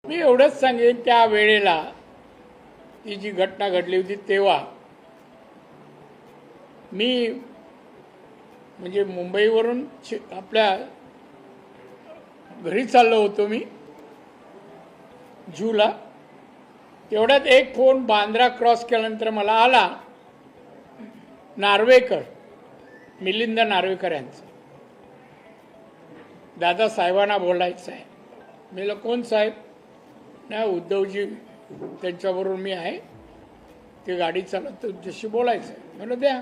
मी एवढंच सांगेन, त्या वेळेला ती जी घटना घडली होती तेव्हा मी म्हणजे मुंबईवरून आपल्या घरी चाललो होतो मी जूला. तेवढ्यात एक फोन बांद्रा क्रॉस केल्यानंतर मला आला, नार्वेकर, मिलिंद नार्वेकर यांचा. दादा साहेबांना बोलायचं आहे. मी म्हटलं कोण साहेब? नाही, उद्धवजी त्यांच्याबरोबर मी आहे, ते गाडी चालवत, तुझ्याशी बोलायचं आहे. म्हणलं द्या.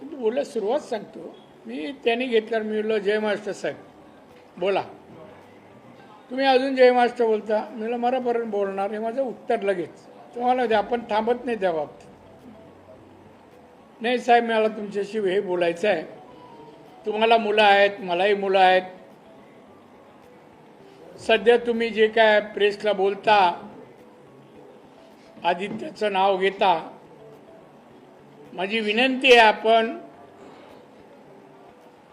बोलायला सुरुवात सांगतो मी. त्यांनी घेतल्यावर मी म्हटलं जय महाराष्ट्र साहेब बोला. तुम्ही अजून जय महाराष्ट्र बोलता? मी म्हटलं मरापर्यंत बोलणार, हे माझं उत्तर लगेच. तुम्हाला द्या, आपण थांबत नाही त्या बाबतीत. नाही साहेब, मला तुमच्याशी हे बोलायचं आहे. तुम्हाला मुलं आहेत, मलाही मुलं आहेत. सध्या तुम्ही जे काय प्रेसला बोलता, आदित्यचं नाव घेता, माझी विनंती आहे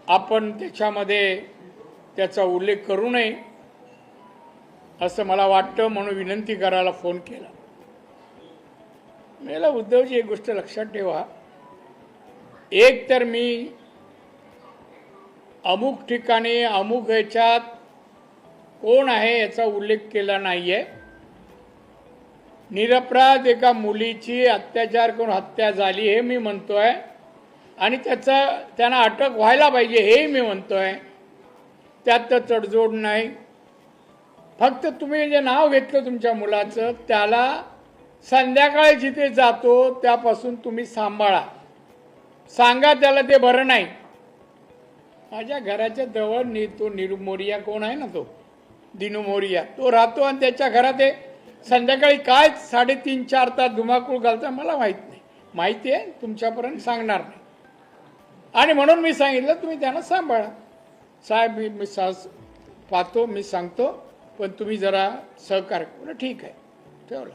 आपण त्याच्यामध्ये त्याचा उल्लेख करू नये असं मला वाटतं, म्हणून विनंती करायला फोन केला. मला उद्धवजी एक गोष्ट लक्षात ठेवा, एक तर मी अमुक ठिकाणी अमुक ह्याच्यात कोण आहे याचा उल्लेख केला नाहीये. निरपराध एका मुलीची अत्याचार करून हत्या झाली हे मी म्हणतोय, आणि त्यांना अटक व्हायला पाहिजे हे मी म्हणतोय. त्यात तर तडजोड नाही. फक्त तुम्ही जे नाव घेतलं तुमच्या मुलाचं, त्याला संध्याकाळी जिथे जातो त्यापासून तुम्ही सांभाळा. सांगा त्याला ते बरं नाही. माझ्या घराच्या जवळ तो निरू मोरिया कोण आहे ना, तो दिनू मोरिया, तो राहतो. आणि त्याच्या घरात संध्याकाळी काय 3:30-4 तास धुमाकूळ घालता मला माहीत नाही. माहिती आहे, तुमच्यापर्यंत सांगणार नाही. आणि म्हणून मी सांगितलं तुम्ही त्यांना सांभाळा. साहेब मी पाहतो, मी सांगतो, पण तुम्ही जरा सहकार्य करा. ठीक आहे, ठेवलं.